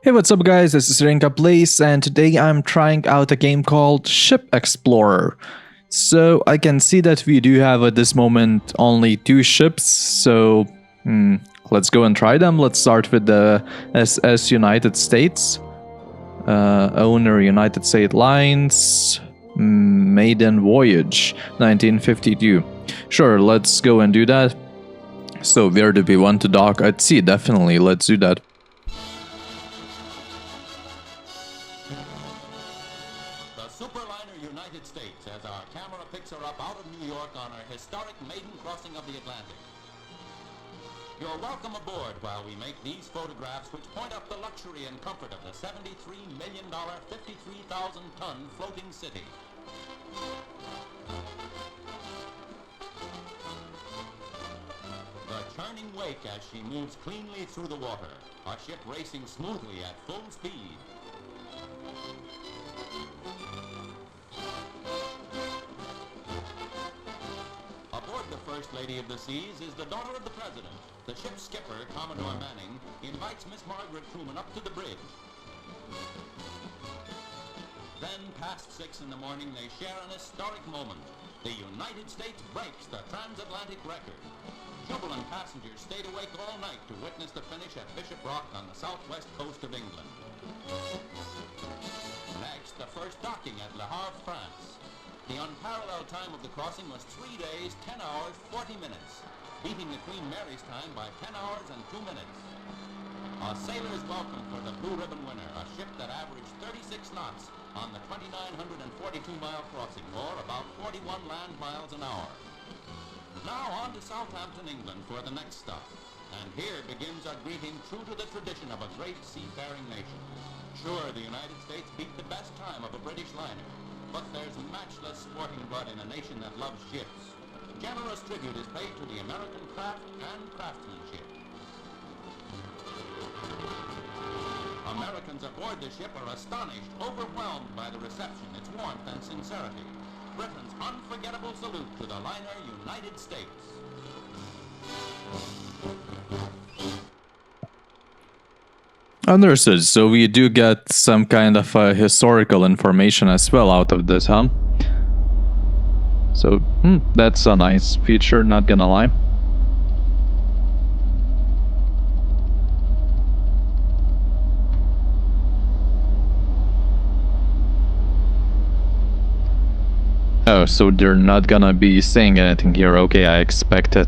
Hey, what's up guys, this is RinKa Plays and today I'm trying out a game called Ship Explorer. So I can see that we do have at this moment only 2 ships, so let's go and try them. Let's start with the SS United States. Owner United States Lines, Maiden Voyage 1952. Sure, let's go and do that. So where do we want to dock? At sea, definitely, let's do that. United States as our camera picks her up out of New York on her historic maiden crossing of the Atlantic. You're welcome aboard while we make these photographs which point up the luxury and comfort of the $73 million, 53,000-ton floating city. The churning wake as she moves cleanly through the water, a ship racing smoothly at full speed. Aboard the First Lady of the Seas is the daughter of the President. The ship's skipper, Commodore Manning, invites Miss Margaret Truman up to the bridge. Then, past 6 in the morning, they share an historic moment. The United States breaks the transatlantic record. Jubilant passengers stayed awake all night to witness the finish at Bishop Rock on the southwest coast of England. Next, the first docking at Le Havre, France. The unparalleled time of the crossing was 3 days, 10 hours, 40 minutes, beating the Queen Mary's time by 10 hours and 2 minutes. A sailor's welcome for the Blue Ribbon winner, a ship that averaged 36 knots on the 2,942-mile crossing, or about 41 land miles an hour. Now on to Southampton, England for the next stop. And here begins a greeting true to the tradition of a great seafaring nation. Sure, the United States beat the best time of a British liner, but there's matchless sporting blood in a nation that loves ships. Generous tribute is paid to the American craft and craftsmanship. Americans aboard the ship are astonished, overwhelmed by the reception, its warmth and sincerity. Britain's unforgettable salute to the liner United States. Understood, so we do get some kind of historical information as well out of this, huh? So, that's a nice feature, not gonna lie. Oh, so they're not gonna be saying anything here. Okay, I expected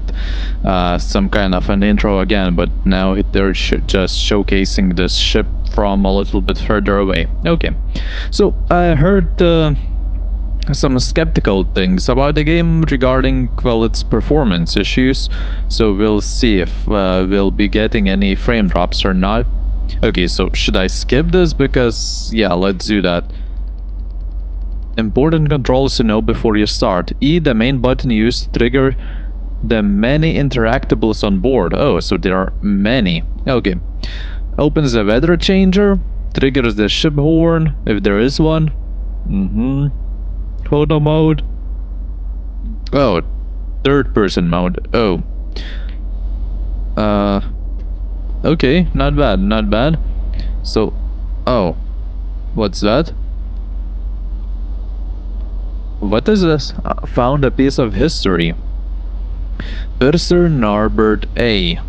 some kind of an intro again, but now they're just showcasing this ship from a little bit further away. Okay, so I heard some skeptical things about the game regarding, well, its performance issues, so we'll see if we'll be getting any frame drops or not. Okay, so should I skip this? Because, yeah, let's do that. Important controls to know before you start. E, the main button used to trigger the many interactables on board. Oh, so there are many. Okay. Opens the weather changer. Triggers the ship horn, if there is one. Photo mode. Oh, third person mode. Oh. Okay, not bad, not bad. So, oh. What's that? What is this? Found a piece of history. Purser Norbert A.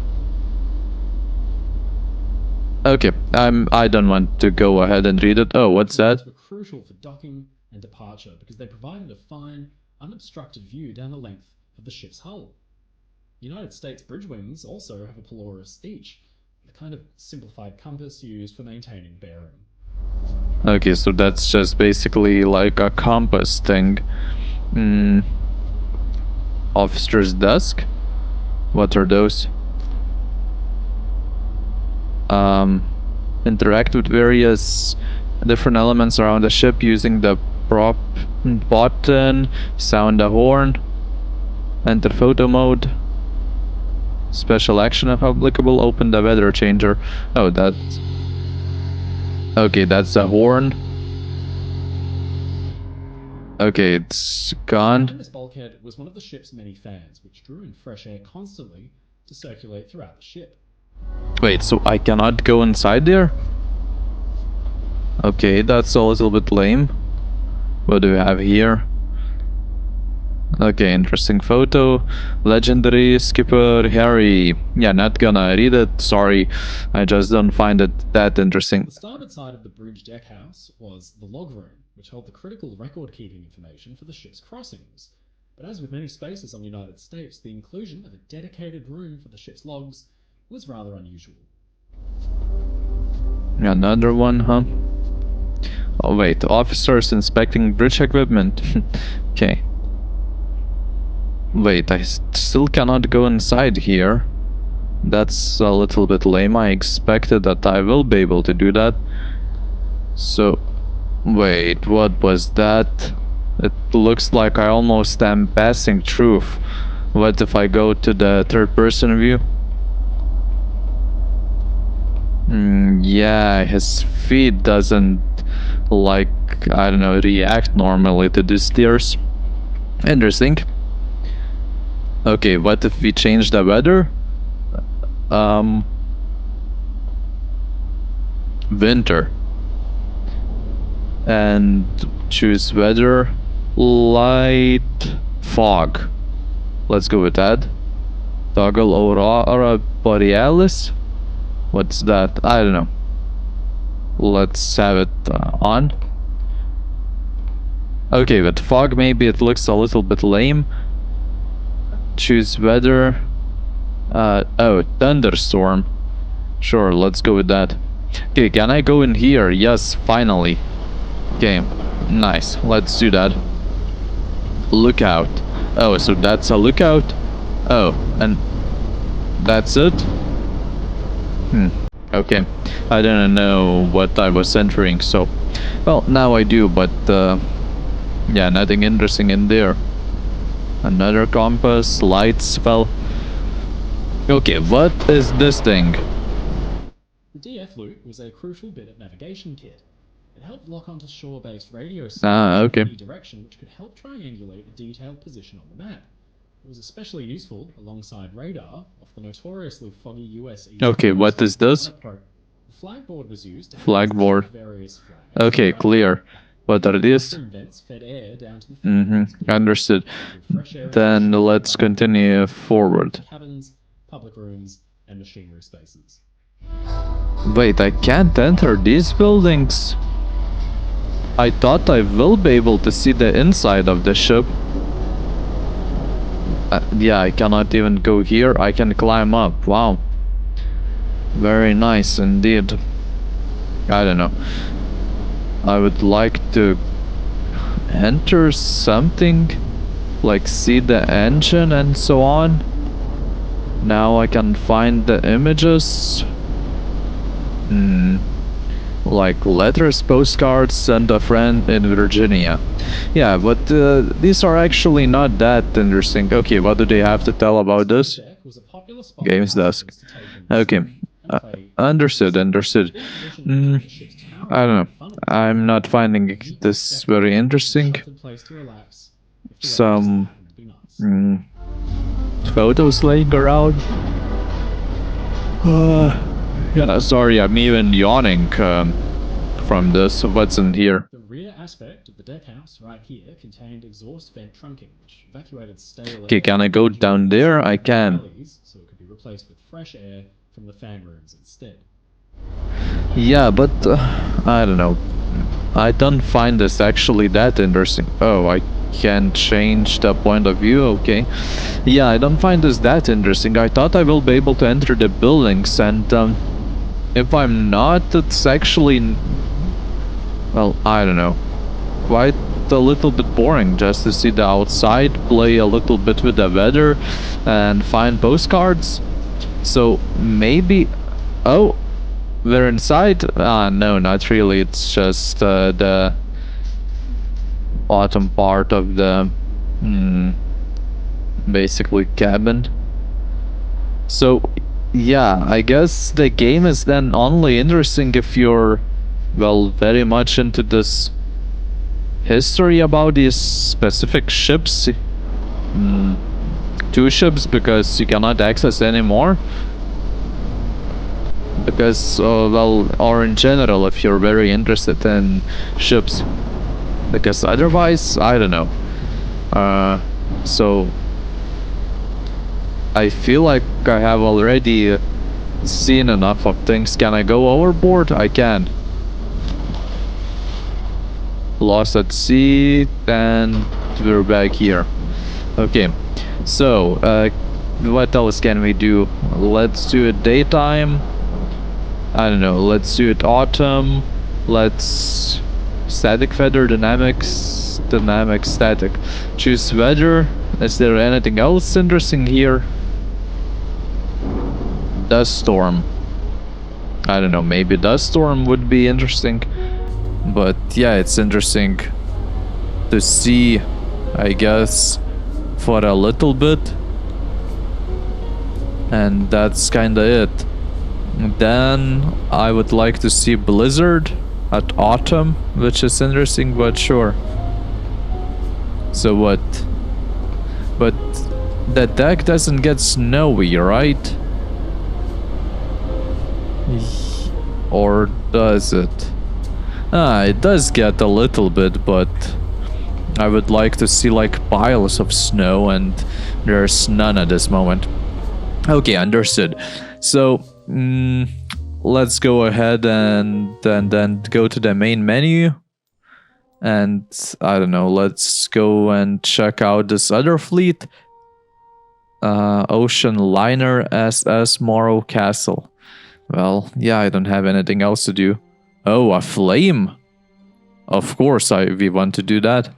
Okay, I don't want to go ahead and read it. Oh, what's that? Were crucial for docking and departure because they provided a fine, unobstructed view down the length of the ship's hull. United States bridge wings also have a polaris each, the kind of simplified compass used for maintaining bearing. Okay, so that's just basically like a compass thing. Officer's desk? What are those? Interact with various different elements around the ship using the prop button, sound the horn, enter photo mode, special action if applicable, open the weather changer. Oh, that's... Okay, that's the horn. Okay, it's gone. This bulkhead was one of the ship's many fans, which drew in fresh air constantly to circulate throughout the ship. Wait, so I cannot go inside there? Okay, that's a little bit lame. What do we have here? Okay, interesting photo. Legendary skipper Harry. Yeah, not gonna read it. Sorry, I just don't find it that interesting. The starboard side of the bridge deckhouse was the log room, which held the critical record-keeping information for the ship's crossings. But as with many spaces on the United States, the inclusion of a dedicated room for the ship's logs was rather unusual. Another one, huh? Oh wait, officers inspecting bridge equipment. Okay. Wait, I still cannot go inside here. That's a little bit lame. I expected that I will be able to do that. So, wait, what was that? It looks like I almost am passing through. What if I go to the third person view? Yeah, his feet doesn't like, I don't know, react normally to these stairs. Interesting. Okay, what if we change the weather? Winter. And choose weather, light, fog. Let's go with that. Toggle aurora borealis. What's that? I don't know. Let's have it on. Okay, with fog maybe it looks a little bit lame. Choose weather. Oh, thunderstorm. Sure, let's go with that. Okay, can I go in here? Yes, finally. Okay, nice. Let's do that. Lookout. Oh, so that's a lookout? Oh, and that's it? Okay. I didn't know what I was entering, so... Well, now I do, but, yeah, nothing interesting in there. Another compass, lights, well... Okay, what is this thing? The DF loop was a crucial bit of navigation kit. It helped lock onto shore-based radio signals Okay. in any direction, which could help triangulate a detailed position on the map. It was especially useful alongside radar off the notoriously foggy US East Okay, Coast. what is this? The flagboard was used to Flagboard. various flags. Okay, clear. What are these? Bathroom vents fed air down to the Understood. fresh air Then let's continue forward. cabins, public rooms, and machinery spaces. Wait, I can't enter these buildings? I thought I will be able to see the inside of the ship. Yeah, I cannot even go here. I can climb up. Wow. Very nice indeed. I don't know. I would like to enter something, like see the engine and so on. Now I can find the images. Like letters, postcards, send a friend in Virginia. Yeah, but these are actually not that interesting. Okay, what do they have to tell about this? Games desk. Okay. Understood. I don't know. I'm not finding this very interesting. Some photos laying around. Yeah, sorry, I'm even yawning from this. What's in here? The rear aspect of the deckhouse right here contained exhaust vent trunking, which evacuated stale Okay, air can I go down there? I can. so it could be replaced with fresh air from the fan rooms instead. Yeah, but I don't know. I don't find this actually that interesting. Oh, I can change the point of view. Okay. Yeah, I don't find this that interesting. I thought I will be able to enter the buildings, and if I'm not, it's actually, well, I don't know, quite a little bit boring just to see the outside, play a little bit with the weather, and find postcards. So maybe, oh, we're inside? No, not really. It's just the bottom part of the basically cabin. So yeah, I guess the game is then only interesting if you're, well, very much into this history about these specific ships. Two ships, because you cannot access any more. Because, well, or in general, if you're very interested in ships. Because otherwise, I don't know. So I feel like I have already seen enough of things. Can I go overboard? I can. Lost at sea, and we're back here. Okay, so what else can we do? Let's do it daytime. I don't know, let's do it autumn. Let's static feather, dynamics, dynamic, static. Choose weather. Is there anything else interesting here? Dust storm. I don't know, maybe dust storm would be interesting. But yeah, it's interesting to see, I guess, for a little bit. And that's kinda it. Then I would like to see blizzard at autumn, which is interesting, but sure. So what? But the deck doesn't get snowy, right? Or does it? Ah, it does get a little bit, but I would like to see like piles of snow, and there's none at this moment. Okay, understood. So let's go ahead and then go to the main menu, and I don't know, let's go and check out this other fleet. Ocean Liner SS Morro Castle. Well, yeah, I don't have anything else to do. Oh, a flame. Of course, we want to do that.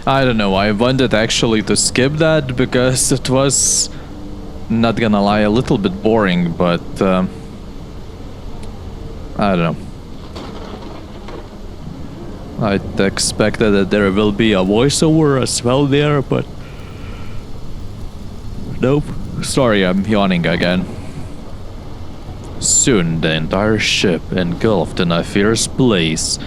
I don't know, I wanted actually to skip that because it was, not gonna lie, a little bit boring, but I don't know. I expected that there will be a voiceover as well there, but nope. Sorry, I'm yawning again. Soon the entire ship engulfed in a fierce blaze.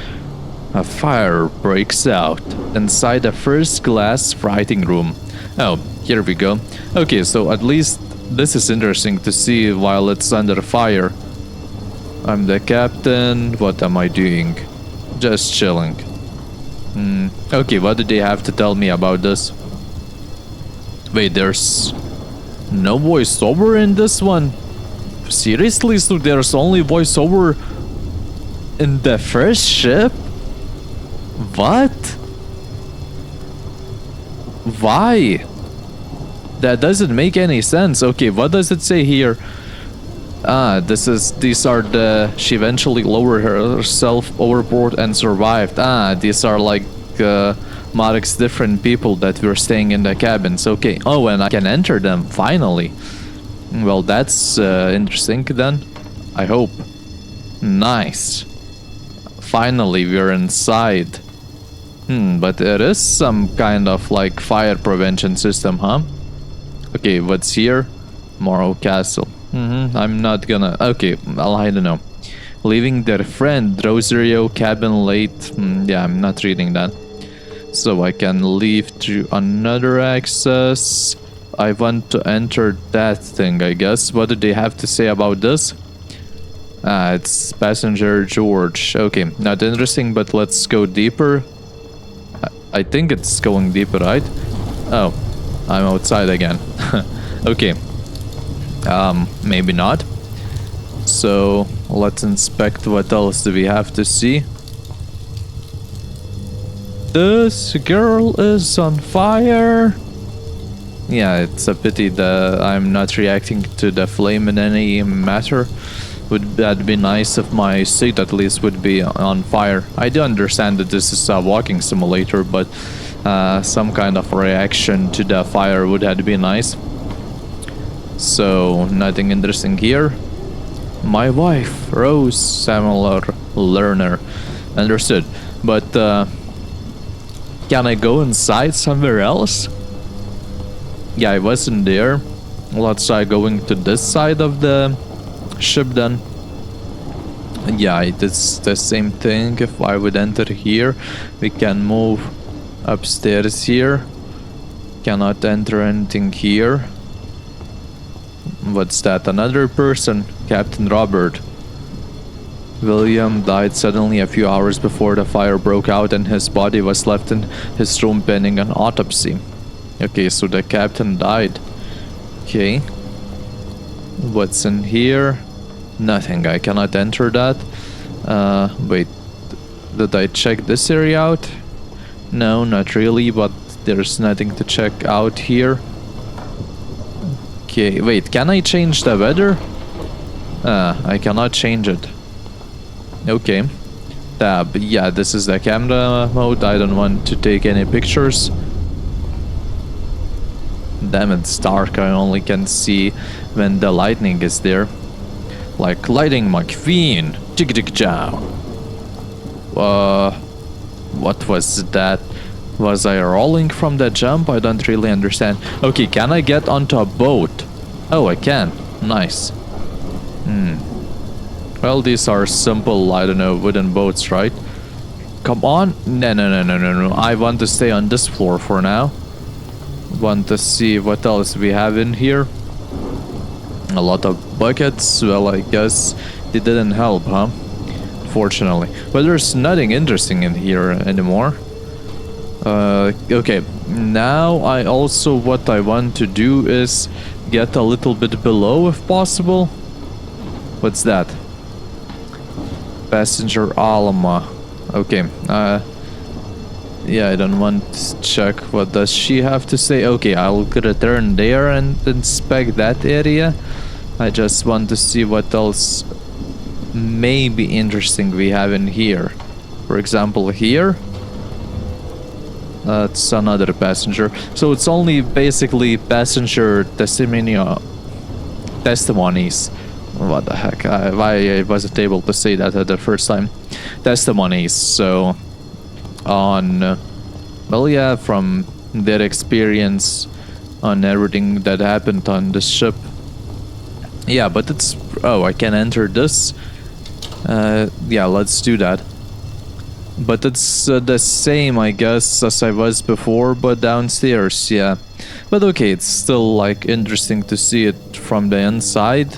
A fire breaks out inside the first class writing room. Oh, here we go. Okay, so at least this is interesting to see while it's under fire. I'm the captain. What am I doing? Just chilling. Okay, what do they have to tell me about this? Wait, there's no voiceover in this one? Seriously? So there's only voiceover in the first ship? What? Why? That doesn't make any sense. Okay, what does it say here? Ah, these are the, she eventually lowered herself overboard and survived. Ah, these are like Marek's different people that were staying in the cabins. Okay. Oh, and I can enter them, finally. Well, that's interesting then. I hope. Nice. Finally, we're inside. But there is some kind of like fire prevention system, huh? Okay, what's here? Morro Castle. I'm not gonna... Okay, well, I don't know. Leaving their friend Rosario cabin late. Yeah, I'm not reading that. So I can leave through another access. I want to enter that thing, I guess. What do they have to say about this? It's passenger George. Okay, not interesting, but let's go deeper. I think it's going deeper, right? Oh, I'm outside again. Okay. Maybe not. So let's inspect what else do we have to see. This girl is on fire. Yeah, it's a pity that I'm not reacting to the flame in any matter. Would that be nice if my seat at least would be on fire? I do understand that this is a walking simulator, but some kind of reaction to the fire would have been nice. So nothing interesting here. My wife, Rose Samuel Lerner. Understood. But can I go inside somewhere else? Yeah, I wasn't there. Let's try going to this side of the ship then. Yeah, it's the same thing. If I would enter here, we can move upstairs here. Cannot enter anything here. What's that? Another person, Captain Robert. William died suddenly a few hours before the fire broke out, and his body was left in his room pending an autopsy. Okay, so the captain died. Okay. What's in here? Nothing. I cannot enter that. Wait. Did I check this area out? No, not really, but there's nothing to check out here. Okay, wait, can I change the weather? I cannot change it. Okay. Tab. Yeah, this is the camera mode. I don't want to take any pictures. Damn, it's dark. I only can see when the lightning is there. Like Lightning McQueen. Jig-jig-jow. What was that? Was I rolling from that jump? I don't really understand. Okay, can I get onto a boat? Oh, I can. Nice. Well, these are simple, I don't know, wooden boats, right? Come on. No. I want to stay on this floor for now. Want to see what else we have in here. A lot of buckets. Well, I guess they didn't help, huh? Fortunately. But there's nothing interesting in here anymore. Okay. Now what I want to do is get a little bit below if possible. What's that? Passenger Alma. Okay. Yeah, I don't want to check what does she have to say. Okay, I'll return there and inspect that area. I just want to see what else may be interesting we have in here. For example, here. It's another passenger. So it's only basically passenger testimonies. What the heck? Why I wasn't able to say that at the first time. Testimonies. So on, well, yeah, from their experience on everything that happened on this ship. Yeah, but it's... Oh, I can enter this. Yeah, let's do that. But it's the same, I guess, as I was before, but downstairs, yeah. But okay, it's still, like, interesting to see it from the inside.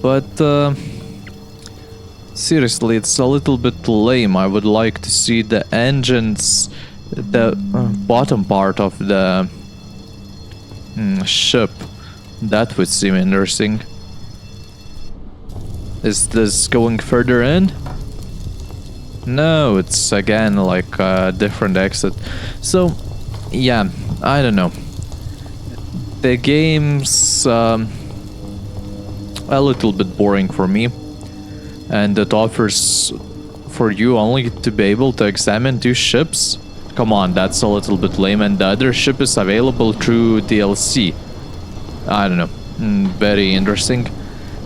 But, seriously, it's a little bit lame. I would like to see the engines, the bottom part of the ship. That would seem interesting. Is this going further in? No, it's again like a different exit. So, yeah, I don't know. The game's a little bit boring for me. And it offers for you only to be able to examine 2 ships. Come on, that's a little bit lame. And the other ship is available through DLC. I don't know. Very interesting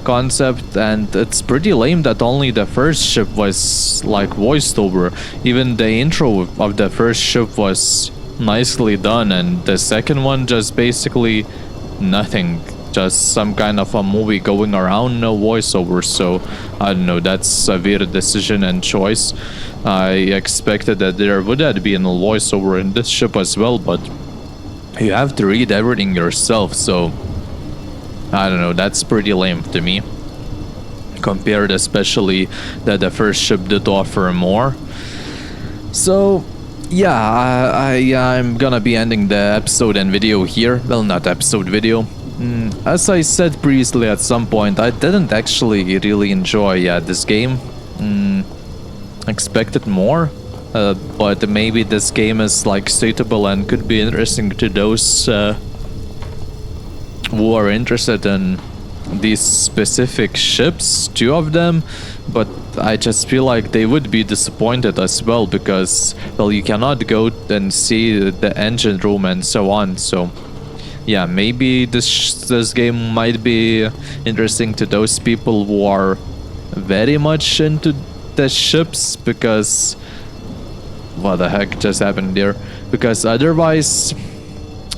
concept, and it's pretty lame that only the first ship was like voiced over. Even the intro of the first ship was nicely done, and the second one just basically nothing. just some kind of a movie going around, no voiceover. So I don't know, that's a weird decision and choice. I expected that there would have been a voiceover in this ship as well, but you have to read everything yourself, so I don't know, that's pretty lame to me, compared especially that the first ship did offer more. So yeah, I'm gonna be ending the episode and video here. Well, not episode, video. As I said previously at some point, I didn't actually really enjoy this game. Expected more, but maybe this game is like suitable and could be interesting to those who are interested in these specific ships, 2 of them, but I just feel like they would be disappointed as well, because, well, you cannot go and see the engine room and so on. So yeah, maybe this game might be interesting to those people who are very much into the ships, because what the heck just happened there? Because otherwise,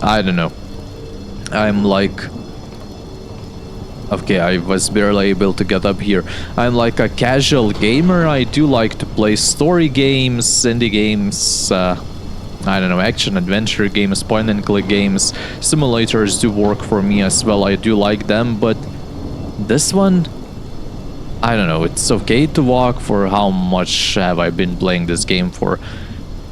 I don't know, I'm like, okay, I was barely able to get up here. I'm like a casual gamer. I do like to play story games, indie games, I don't know, action adventure games, point and click games. Simulators do work for me as well. I do like them, but this one, I don't know, it's okay to walk. For how much have I been playing this game for?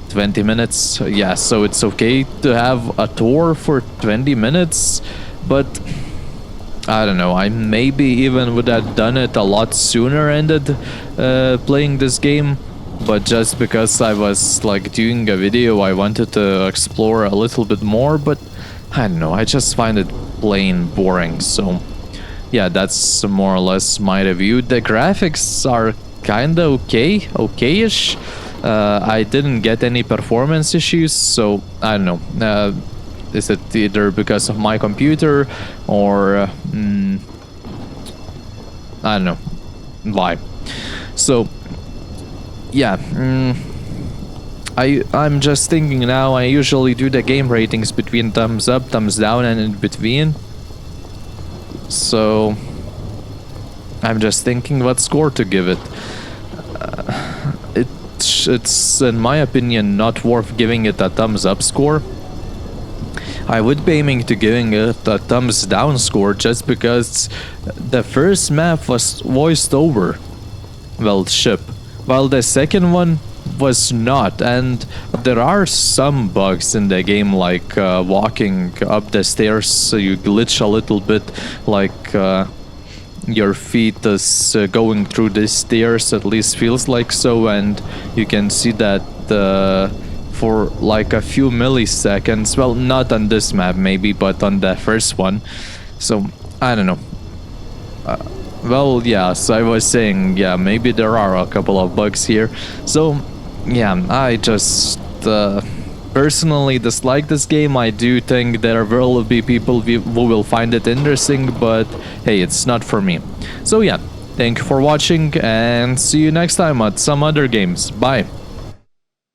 20 minutes? Yeah, so it's okay to have a tour for 20 minutes, but I don't know, I maybe even would have done it a lot sooner ended playing this game, but just because I was like doing a video, I wanted to explore a little bit more, but I don't know, I just find it plain boring. So yeah, that's more or less my review. The graphics are kinda okay-ish. I didn't get any performance issues, so I don't know. Is it either because of my computer or I don't know why. So yeah, I'm just thinking now. I usually do the game ratings between thumbs up, thumbs down, and in between. So I'm just thinking what score to give it. It's in my opinion not worth giving it a thumbs up score. I would be aiming to giving it a thumbs down score, just because the first map was voiced over, well, ship, while the second one was not. And there are some bugs in the game, like walking up the stairs, so you glitch a little bit, like your feet is going through the stairs, at least feels like so, and you can see that for like a few milliseconds. Well, not on this map maybe, but on the first one. So I don't know. Well, yeah, so I was saying, yeah, maybe there are a couple of bugs here. So yeah, I just personally dislike this game. I do think there will be people who will find it interesting, but hey, it's not for me. So yeah, thank you for watching, and see you next time at some other games. Bye.